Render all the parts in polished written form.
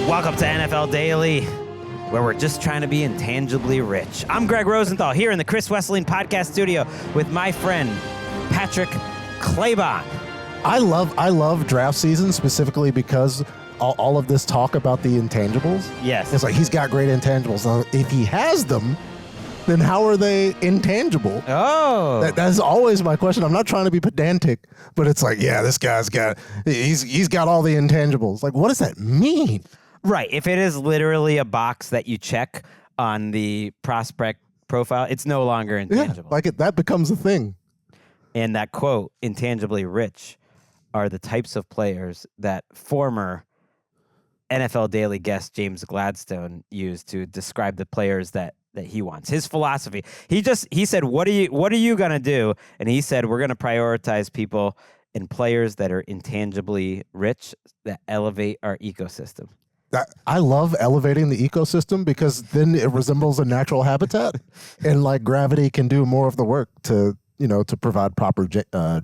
Welcome to NFL Daily, where we're just trying to be intangibly rich. I'm Gregg Rosenthal here in the Chris Wesseling podcast studio with my friend Patrick Claybon. I love draft season specifically because all of this talk about the intangibles. Yes. It's like he's got great intangibles. Now, if he has them, then how are they intangible? Oh. That's always my question. I'm not trying to be pedantic, but it's like, yeah, this guy's he's got all the intangibles. Like, what does that mean? Right. If it is literally a box that you check on the prospect profile, it's no longer intangible. Yeah, that becomes a thing. And that quote, intangibly rich, are the types of players that former NFL Daily guest James Gladstone used to describe the players that he wants. His philosophy. He said, what are you going to do? And he said, we're going to prioritize people and players that are intangibly rich that elevate our ecosystem. I love elevating the ecosystem because then it resembles a natural habitat, and like gravity can do more of the work to provide proper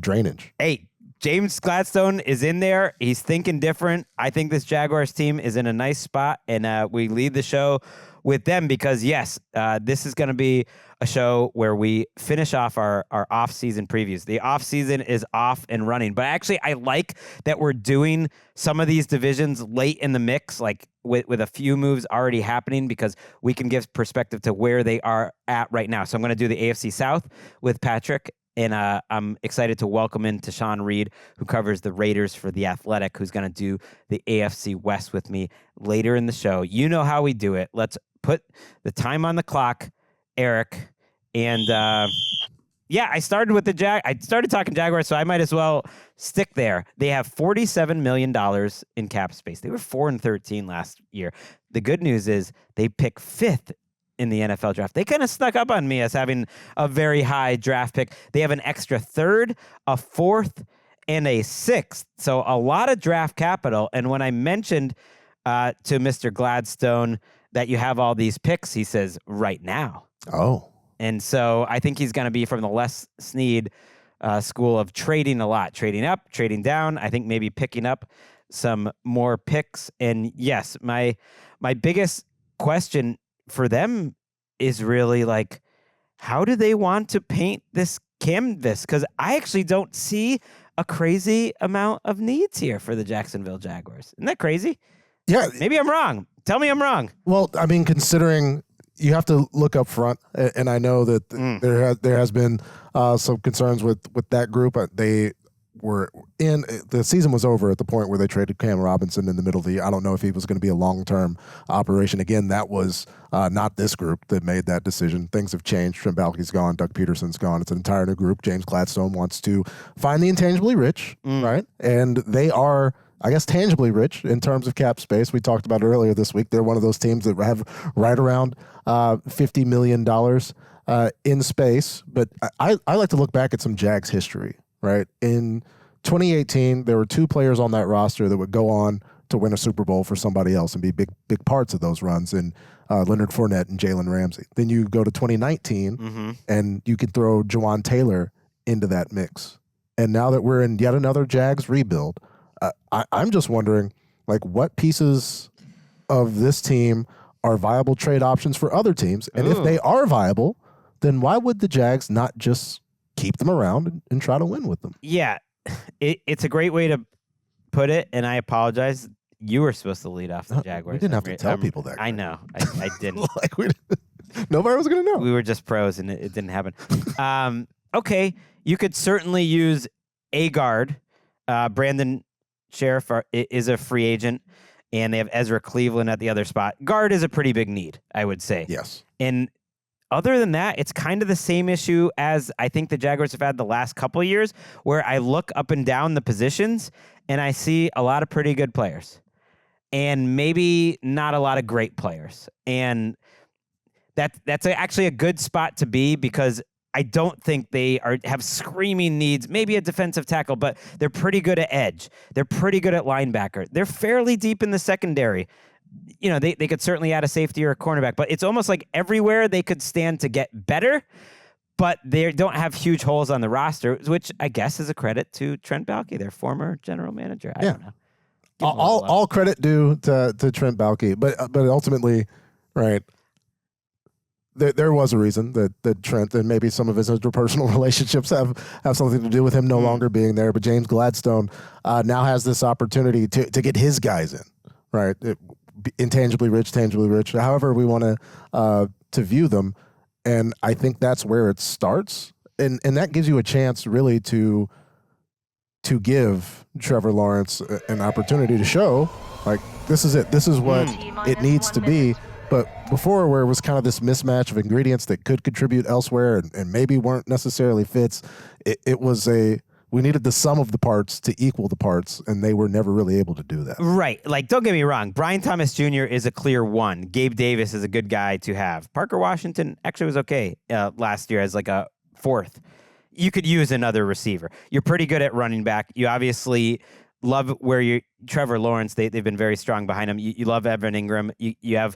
drainage. Hey, James Gladstone is in there. He's thinking different. I think this Jaguars team is in a nice spot, and we lead the show with them because, yes, this is going to be a show where we finish off our off-season previews. The off-season is off and running, but actually I like that we're doing some of these divisions late in the mix, like with a few moves already happening, because we can give perspective to where they are at right now. So I'm going to do the AFC South with Patrick, and I'm excited to welcome in Sean Reed, who covers the Raiders for The Athletic, who's going to do the AFC West with me later in the show. You know how we do it. Let's put the time on the clock, Eric. And I started with I started talking Jaguars, so I might as well stick there. They have $47 million in cap space. They were 4-13 last year. The good news is they pick 5th in the NFL draft. They kind of snuck up on me as having a very high draft pick. They have an extra 3rd, a 4th, and a 6th. So a lot of draft capital. And when I mentioned to Mr. Gladstone that you have all these picks, he says, right now. Oh. And so I think he's going to be from the Les Snead school of trading a lot, trading up, trading down. I think maybe picking up some more picks. And yes, my biggest question for them is really like, how do they want to paint this canvas? Because I actually don't see a crazy amount of needs here for the Jacksonville Jaguars. Isn't that crazy? Yeah. Maybe I'm wrong. Tell me I'm wrong. Well, I mean, considering you have to look up front, and I know that there has been some concerns with that group. They were the season was over at the point where they traded Cam Robinson in the middle of the year. I don't know if he was going to be a long-term operation. Again, that was not this group that made that decision. Things have changed. Trent Baalke's gone. Doug Peterson's gone. It's an entire new group. James Gladstone wants to find the intangibly rich, right? And they are, I guess, tangibly rich in terms of cap space. We talked about it earlier this week. They're one of those teams that have right around $50 million in space. But I like to look back at some Jags history, right? In 2018, there were 2 players on that roster that would go on to win a Super Bowl for somebody else and be big parts of those runs, and Leonard Fournette and Jalen Ramsey. Then you go to 2019, and you could throw Jawan Taylor into that mix. And now that we're in yet another Jags rebuild, I'm just wondering, like, what pieces of this team are viable trade options for other teams? And if they are viable, then why would the Jags not just keep them around and try to win with them? Yeah, it's a great way to put it, and I apologize. You were supposed to lead off the Jaguars. We didn't have to tell people that. I know. I didn't. Nobody was going to know. We were just pros, and it didn't happen. Okay, you could certainly use a guard. Brandon Sheriff is a free agent, and they have Ezra Cleveland at the other spot. Guard is a pretty big need, I would say. Yes. And other than that, it's kind of the same issue as I think the Jaguars have had the last couple of years, where I look up and down the positions, and I see a lot of pretty good players, and maybe not a lot of great players. And that's actually a good spot to be, because I don't think they have screaming needs. Maybe a defensive tackle, but they're pretty good at edge. They're pretty good at linebacker. They're fairly deep in the secondary. You know, they could certainly add a safety or a cornerback, but it's almost like everywhere they could stand to get better, but they don't have huge holes on the roster, which I guess is a credit to Trent Baalke, their former general manager. I don't know. Give him a little love. All credit due to Trent Baalke, but ultimately, right. There was a reason that Trent and maybe some of his interpersonal relationships have something to do with him no longer being there. But James Gladstone now has this opportunity to get his guys in, right? Intangibly rich, tangibly rich, however we want to view them. And I think that's where it starts. And that gives you a chance really to give Trevor Lawrence an opportunity to show, like, this is it. This is what it needs to be. But before, where it was kind of this mismatch of ingredients that could contribute elsewhere and maybe weren't necessarily fits, it was we needed the sum of the parts to equal the parts, and they were never really able to do that. Right. Like, don't get me wrong. Brian Thomas Jr. is a clear one. Gabe Davis is a good guy to have. Parker Washington actually was okay last year as like a fourth. You could use another receiver. You're pretty good at running back. You obviously love where Trevor Lawrence, they've been very strong behind him. You love Evan Ingram. You have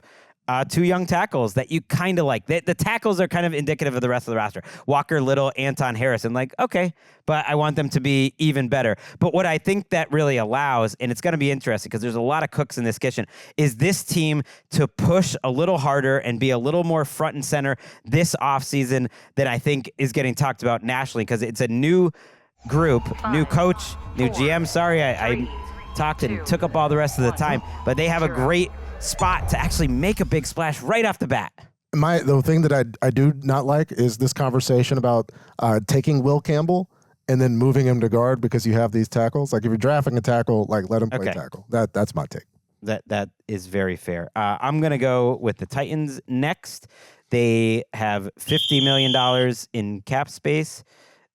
two young tackles that you kind of like. The tackles are kind of indicative of the rest of the roster. Walker Little, Anton Harrison, like, okay, but I want them to be even better. But what I think that really allows, and it's going to be interesting because there's a lot of cooks in this kitchen, is this team to push a little harder and be a little more front and center this offseason that I think is getting talked about nationally because it's a new group, new coach, new GM. Sorry, I talked and took up all the rest of the time, but they have a great spot to actually make a big splash right off the bat. The thing that I do not like is this conversation about taking Will Campbell and then moving him to guard because you have these tackles. Like, if you're drafting a tackle, like, let him play tackle. That's my take. That is very fair. I'm gonna go with the Titans next. They have $50 million in cap space.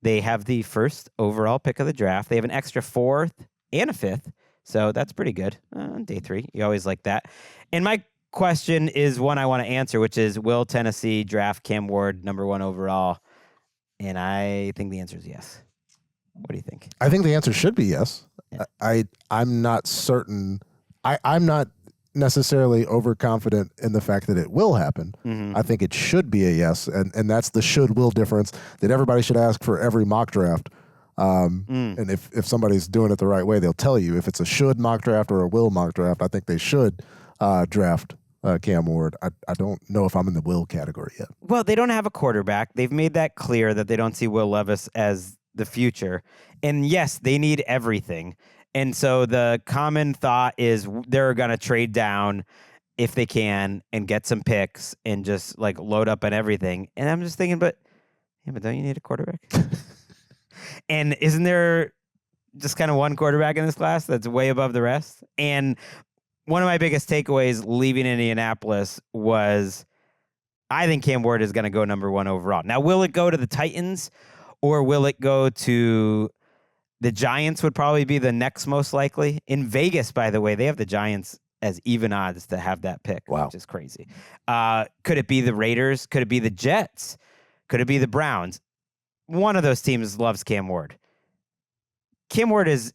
They have the first overall pick of the draft. They have an extra fourth and a fifth. So that's pretty good on day 3. You always like that. And my question is one I want to answer, which is, will Tennessee draft Cam Ward number 1 overall? And I think the answer is yes. What do you think? I think the answer should be yes. Yeah. I'm not certain. I'm not necessarily overconfident in the fact that it will happen. Mm-hmm. I think it should be a yes. And that's the should-will difference that everybody should ask for every mock draft. And if somebody's doing it the right way, they'll tell you if it's a should mock draft or a will mock draft. I think they should draft Cam Ward. I don't know if I'm in the will category yet. Well, they don't have a quarterback. They've made that clear that they don't see Will Levis as the future. And yes, they need everything. And so the common thought is they're going to trade down if they can and get some picks and just like load up on everything. And I'm just thinking, but don't you need a quarterback? And isn't there just kind of one quarterback in this class that's way above the rest? And one of my biggest takeaways leaving Indianapolis was I think Cam Ward is going to go number 1 overall. Now, will it go to the Titans or will it go to the Giants? Would probably be the next most likely. In Vegas, by the way, they have the Giants as even odds to have that pick, which is crazy. Could it be the Raiders? Could it be the Jets? Could it be the Browns? One of those teams loves Cam Ward. Cam Ward is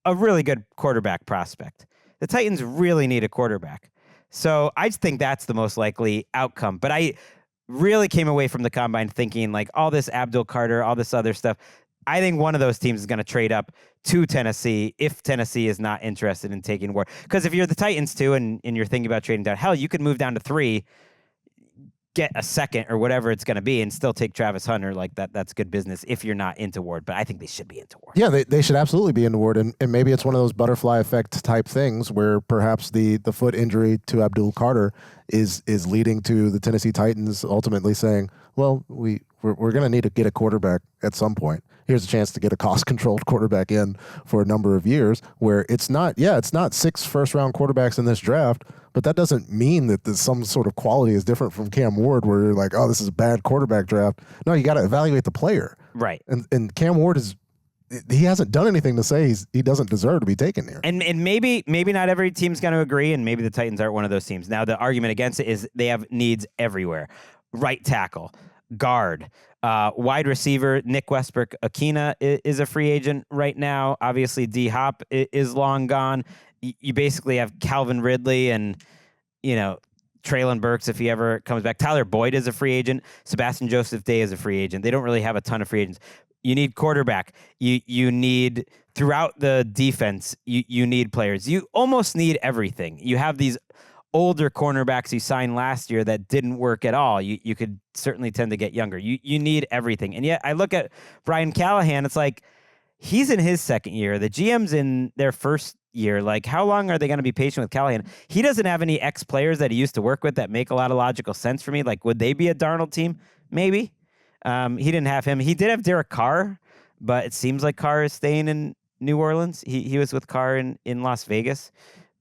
a really good quarterback prospect. The Titans really need a quarterback. So I just think that's the most likely outcome. But I really came away from the combine thinking, like, all this Abdul Carter, all this other stuff, I think one of those teams is going to trade up to Tennessee if Tennessee is not interested in taking Ward. Because if you're the Titans too and you're thinking about trading down, hell, you could move down to 3, get a second or whatever it's going to be and still take Travis Hunter. Like that's good business if you're not into Ward, but I think they should be into Ward. Yeah, they should absolutely be into Ward, and maybe it's one of those butterfly effect type things where perhaps the foot injury to Abdul Carter is leading to the Tennessee Titans ultimately saying, well, we're going to need to get a quarterback at some point. Here's a chance to get a cost-controlled quarterback in for a number of years where it's not 6 first-round quarterbacks in this draft, but that doesn't mean that there's some sort of quality is different from Cam Ward where you're like, oh, this is a bad quarterback draft. No, you got to evaluate the player. Right. And Cam Ward he hasn't done anything to say he doesn't deserve to be taken here. And maybe not every team's going to agree, and maybe the Titans aren't one of those teams. Now, the argument against it is they have needs everywhere. Right tackle, guard, wide receiver. Nick Westbrook-Akina is a free agent right now. Obviously, D-Hop is long gone. You basically have Calvin Ridley and, Traylon Burks if he ever comes back. Tyler Boyd is a free agent. Sebastian Joseph Day is a free agent. They don't really have a ton of free agents. You need quarterback. You need throughout the defense. You need players. You almost need everything. You have these older cornerbacks you signed last year that didn't work at all. You could certainly tend to get younger. You need everything. And yet I look at Brian Callahan. It's like he's in his second year. The GM's in their first year. Like, how long are they going to be patient with Callahan? He doesn't have any ex-players that he used to work with that make a lot of logical sense for me. Like, would they be a Darnold team? Maybe. He didn't have him. He did have Derek Carr, but it seems like Carr is staying in New Orleans. He was with Carr in Las Vegas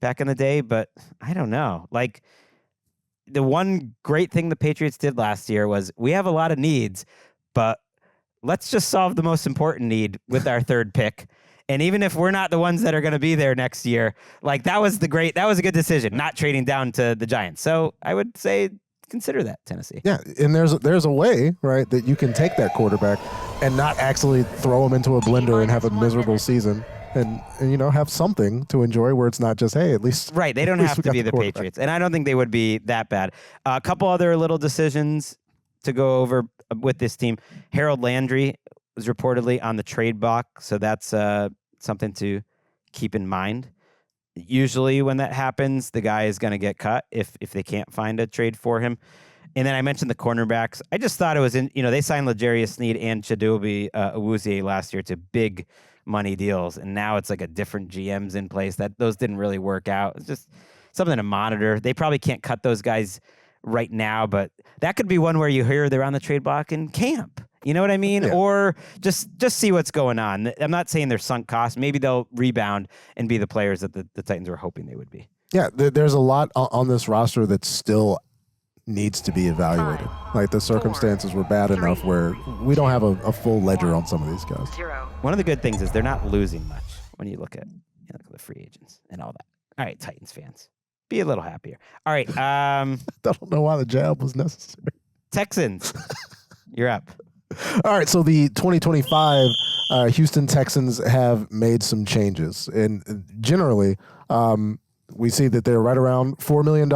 back in the day, but I don't know. Like, the one great thing the Patriots did last year was we have a lot of needs, but let's just solve the most important need with our third pick. And even if we're not the ones that are going to be there next year, like that was a good decision, not trading down to the Giants. So I would say consider that, Tennessee. Yeah, and there's a way, right, that you can take that quarterback and not actually throw him into a blender and have a miserable season. And have something to enjoy where it's not just, hey, at least. Right. They don't have to be the Patriots. And I don't think they would be that bad. A couple other little decisions to go over with this team. Harold Landry was reportedly on the trade block. So that's something to keep in mind. Usually when that happens, the guy is going to get cut if they can't find a trade for him. And then I mentioned the cornerbacks. I just thought it was they signed L'Jarius Sneed and Chidobe Awuzie last year to big money deals, and now it's like a different GM's in place. That those didn't really work out. It's just something to monitor. They probably can't cut those guys right now, but that could be one where you hear they're on the trade block in camp. You know what I mean? Yeah. Or just see what's going on. I'm not saying they're sunk costs. Maybe they'll rebound and be the players that the Titans were hoping they would be. Yeah, there's a lot on this roster that still needs to be evaluated. Like the circumstances were bad enough where we don't have a full ledger on some of these guys. One of the good things is they're not losing much when you look at the free agents and all that. All right, Titans fans, be a little happier. All right. I don't know why the jab was necessary. Texans, you're up. All right, so the 2025 Houston Texans have made some changes, and generally, we see that they're right around $4 million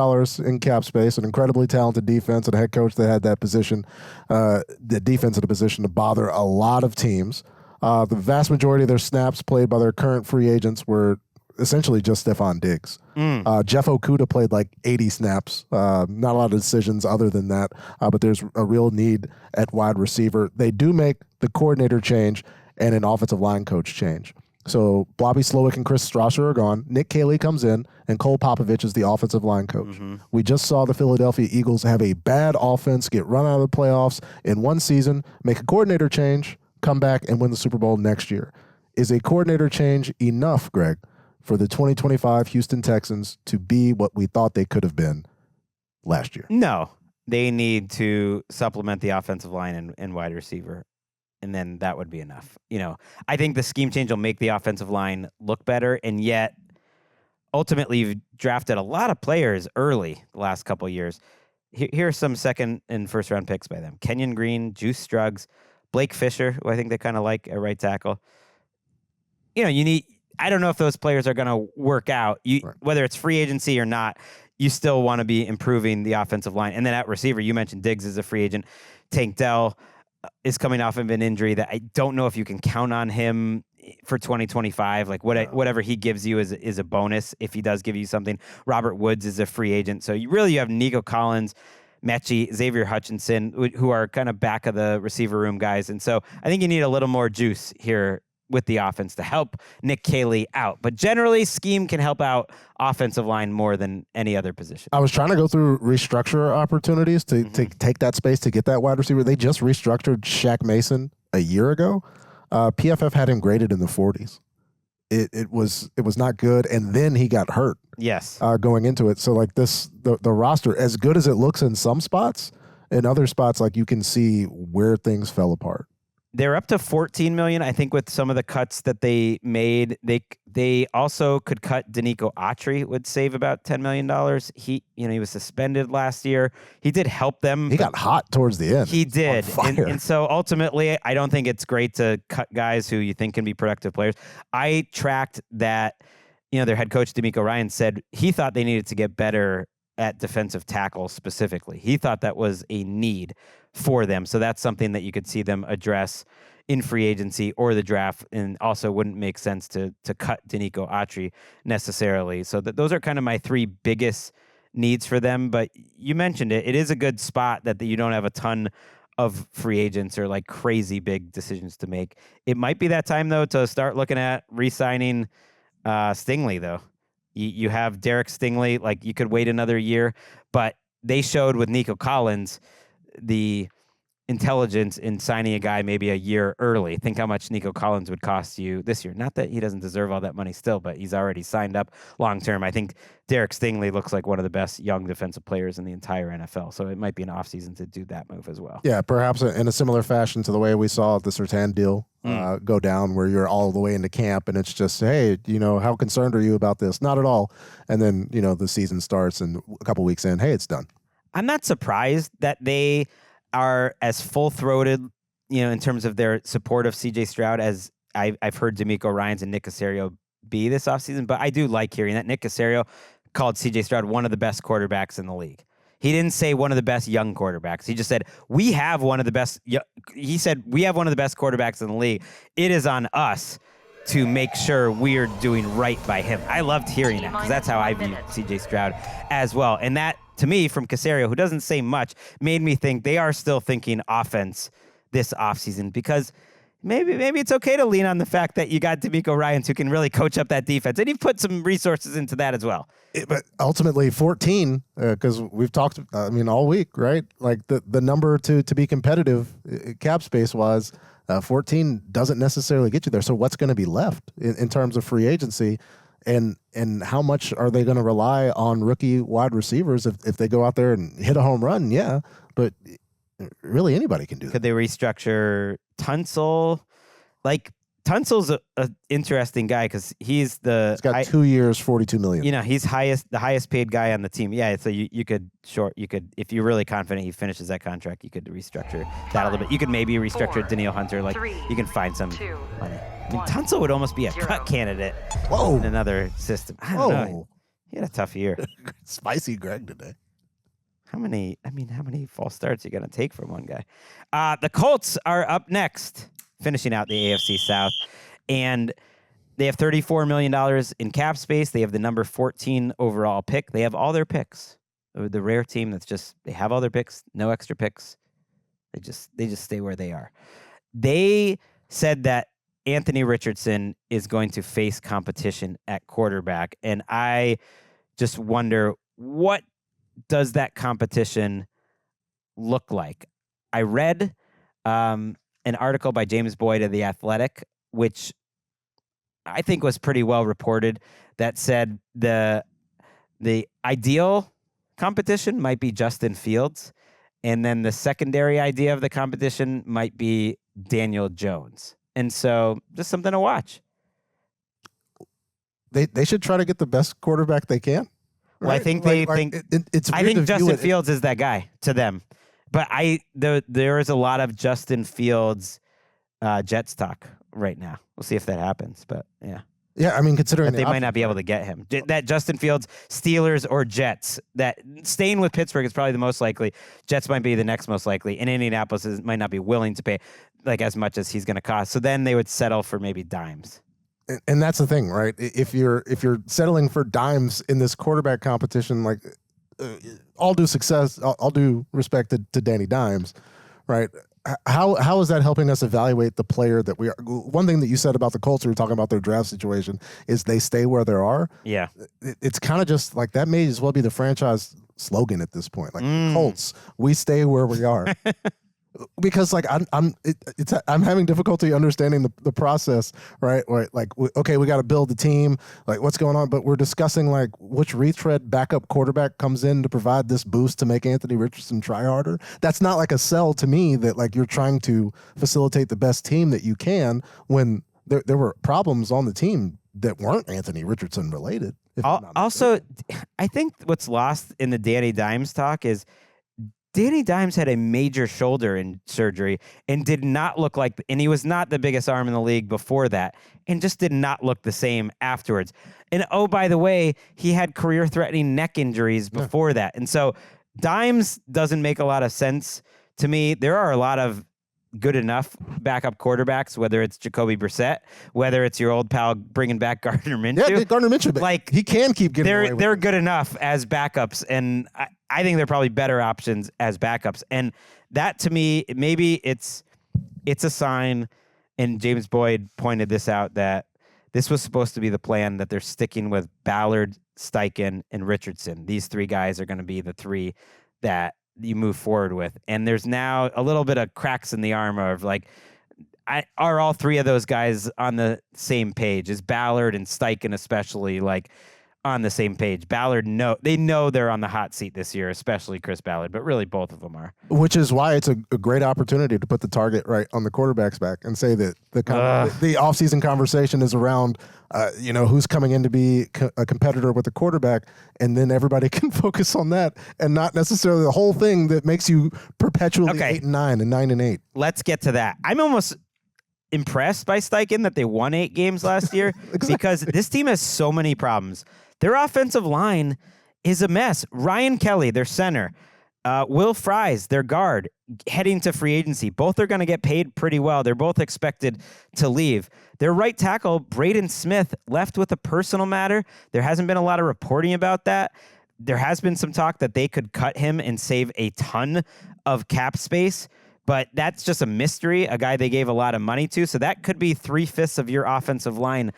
in cap space, an incredibly talented defense, and a head coach that had that position, the defense in a position to bother a lot of teams. The vast majority of their snaps played by their current free agents were essentially just Stephon Diggs. Jeff Okudah played like 80 snaps. Not a lot of decisions other than that, but there's a real need at wide receiver. They do make the coordinator change and an offensive line coach change. So Bobby Slowick and Chris Strasser are gone. Nick Caley comes in, and Cole Popovich is the offensive line coach. Mm-hmm. We just saw the Philadelphia Eagles have a bad offense, get run out of the playoffs in one season, make a coordinator change, come back, and win the Super Bowl next year. Is a coordinator change enough, Greg, for the 2025 Houston Texans to be what we thought they could have been last year? No. They need to supplement the offensive line and wide receiver. And then that would be enough. I think the scheme change will make the offensive line look better. And yet, ultimately, you've drafted a lot of players early the last couple of years. Here are some second and first round picks by them: Kenyon Green, Juice Struggs, Blake Fisher, who I think they kind of like at right tackle. You need. I don't know if those players are going to work out. Right. Whether it's free agency or not, you still want to be improving the offensive line. And then at receiver, you mentioned Diggs is a free agent. Tank Dell is coming off of an injury that I don't know if you can count on him for 2025. Like whatever he gives you is a bonus if he does give you something. Robert Woods is a free agent. So you have Nico Collins, Mechie, Xavier Hutchinson, who are kind of back of the receiver room guys. And so I think you need a little more juice here with the offense to help Nick Caley out. But generally, scheme can help out offensive line more than any other position. I was trying to go through restructure opportunities to take that space to get that wide receiver. They just restructured Shaq Mason a year ago. PFF had him graded in the 40s. It was not good, and then he got hurt. Yes, going into it. So like the roster, as good as it looks in some spots, in other spots, like you can see where things fell apart. They're up to $14 million. I think with some of the cuts that they made, they also could cut Danico Autry, would save about $10 million. He was suspended last year. He did help them. He got hot towards the end. He did. And so ultimately, I don't think it's great to cut guys who you think can be productive players. I tracked that, their head coach, D'Amico Ryan, said he thought they needed to get better at defensive tackle specifically. He thought that was a need for them. So that's something that you could see them address in free agency or the draft, and also wouldn't make sense to cut Danico Autry necessarily. So those are kind of my three biggest needs for them. But you mentioned it. It is a good spot that you don't have a ton of free agents or like crazy big decisions to make. It might be that time, though, to start looking at re-signing Stingley, though. You have Derek Stingley. Like, you could wait another year, but they showed with Nico Collins the intelligence in signing a guy maybe a year early. Think how much Nico Collins would cost you this year. Not that he doesn't deserve all that money still, but he's already signed up long term. I think Derek Stingley looks like one of the best young defensive players in the entire NFL, so it might be an offseason to do that move as well. Yeah, perhaps in a similar fashion to the way we saw the Surtain deal go down, where you're all the way into camp and it's just, hey, how concerned are you about this? Not at all. And then, the season starts and a couple weeks in, hey, it's done. I'm not surprised that they are as full-throated, in terms of their support of C.J. Stroud as I've heard D'Amico Ryans and Nick Caserio be this offseason. But I do like hearing that. Nick Caserio called C.J. Stroud one of the best quarterbacks in the league. He didn't say one of the best young quarterbacks. He just said, we have one of the best. He said, we have one of the best quarterbacks in the league. It is on us to make sure we're doing right by him. I loved hearing that because that's how I view C.J. Stroud as well. And that, to me, from Caserio, who doesn't say much, made me think they are still thinking offense this offseason, because maybe it's okay to lean on the fact that you got D'Amico Ryans who can really coach up that defense. And you've put some resources into that as well. But ultimately 14, because we've talked, all week, right? Like the number to be competitive cap space wise, 14 doesn't necessarily get you there. So what's going to be left in terms of free agency? And how much are they going to rely on rookie wide receivers if they go out there and hit a home run? Yeah, but really anybody can do that. Could they restructure Tunsil? Like, Tunsil's a interesting guy because he's got 2 years, $42 million. He's the highest paid guy on the team. Yeah, so you could if you're really confident he finishes that contract, you could restructure that a little bit. You could maybe restructure Danielle Hunter. Like, you can find some money. Tunsil would almost be a cut candidate in another system. I don't know. He had a tough year. Spicy Gregg today. How many false starts are you going to take from one guy? The Colts are up next, finishing out the AFC South, and they have $34 million in cap space. They have the number 14 overall pick. They have all their picks. The rare team they have all their picks, no extra picks. They just stay where they are. They said that Anthony Richardson is going to face competition at quarterback, and I just wonder, what does that competition look like? I read an article by James Boyd of The Athletic, which I think was pretty well reported, that said the ideal competition might be Justin Fields, and then the secondary idea of the competition might be Daniel Jones. And so just something to watch. They should try to get the best quarterback they can. Right? Well, I think it's I think Justin Fields is that guy to them. But there is a lot of Justin Fields Jets talk right now. We'll see if that happens. But yeah. Yeah, considering they might not be able to get him. That Justin Fields, Steelers or Jets, that staying with Pittsburgh is probably the most likely. Jets might be the next most likely. And Indianapolis might not be willing to pay like as much as he's going to cost. So then they would settle for maybe dimes. And that's the thing, right? If you're settling for dimes in this quarterback competition, like all due respect to Danny Dimes, right? How is that helping us evaluate the player that we are? One thing that you said about the Colts, we were talking about their draft situation, is they stay where they are. Yeah. It's kind of just like that may as well be the franchise slogan at this point. Like Colts, we stay where we are. Because like I'm having difficulty understanding the process, right? Like okay, we got to build the team. Like what's going on? But we're discussing like which retread backup quarterback comes in to provide this boost to make Anthony Richardson try harder. That's not like a sell to me that like you're trying to facilitate the best team that you can when there were problems on the team that weren't Anthony Richardson related. Also, I think what's lost in the Danny Dimes talk is Danny Dimes had a major shoulder surgery and did not look like, and he was not the biggest arm in the league before that, and just did not look the same afterwards. And oh, by the way, he had career-threatening neck injuries before that. And so Dimes doesn't make a lot of sense to me. There are a lot of good enough backup quarterbacks, whether it's Jacoby Brissett, whether it's your old pal bringing back Gardner Minshew. Yeah, Gardner Minshew. Like, he can keep getting away with they're it. good enough as backups, and I think they're probably better options as backups. And that, to me, maybe it's a sign, and James Boyd pointed this out, that this was supposed to be the plan, that they're sticking with Ballard, Steichen, and Richardson. These three guys are going to be the three that you move forward with. And there's now a little bit of cracks in the armor of like, are all three of those guys on the same page? Is Ballard and Steichen especially like on the same page? Ballard, they know they're on the hot seat this year, especially Chris Ballard, but really both of them are. Which is why it's a great opportunity to put the target right on the quarterback's back and say that the offseason conversation is around, who's coming in to be a competitor with the quarterback, and then everybody can focus on that and not necessarily the whole thing that makes you perpetually 8-9 and 9-8. Let's get to that. I'm almost impressed by Steichen that they won 8 games last year because this team has so many problems. Their offensive line is a mess. Ryan Kelly, their center, Will Fries, their guard, heading to free agency. Both are going to get paid pretty well. They're both expected to leave. Their right tackle, Braden Smith, left with a personal matter. There hasn't been a lot of reporting about that. There has been some talk that they could cut him and save a ton of cap space, but that's just a mystery, a guy they gave a lot of money to. So that could be 3/5 of your offensive line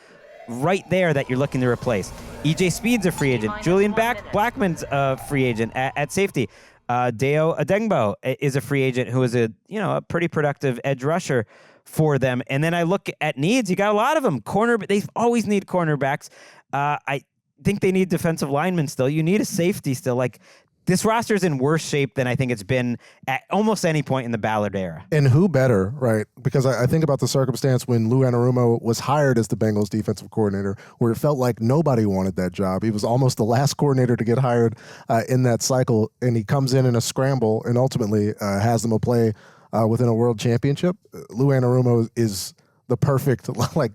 right there that you're looking to replace. EJ Speed's a free agent. Julian Blackman's a free agent at safety. Deo Adengbo is a free agent who is a pretty productive edge rusher for them. And then I look at needs. You got a lot of them. They always need cornerbacks. I think they need defensive linemen still. You need a safety still. Like, this roster is in worse shape than I think it's been at almost any point in the Ballard era. And who better, right? Because I think about the circumstance when Lou Anarumo was hired as the Bengals defensive coordinator, where it felt like nobody wanted that job. He was almost the last coordinator to get hired in that cycle, and he comes in a scramble and ultimately has them play within a world championship. Lou Anarumo is the perfect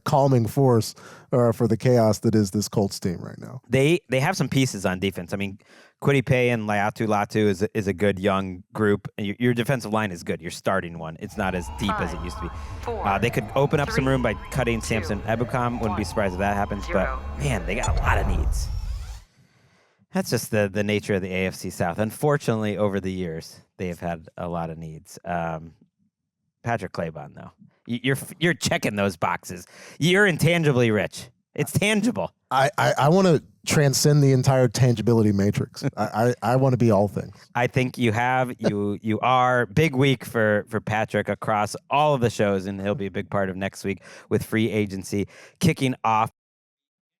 calming force for the chaos that is this Colts team right now. They have some pieces on defense. I mean, Kwity Paye and Latu is a good young group. Your defensive line is good. Your starting one. It's not as deep as it used to be. They could open up some room by cutting Samson Ebukam. Wouldn't be surprised if that happens. But, man, they got a lot of needs. That's just the nature of the AFC South. Unfortunately, over the years, they have had a lot of needs. Patrick Claybon, though. You're checking those boxes. You're intangibly rich. It's tangible. I want to transcend the entire tangibility matrix. I want to be all things. I think you are. Big week for Patrick across all of the shows, and he'll be a big part of next week with free agency kicking off.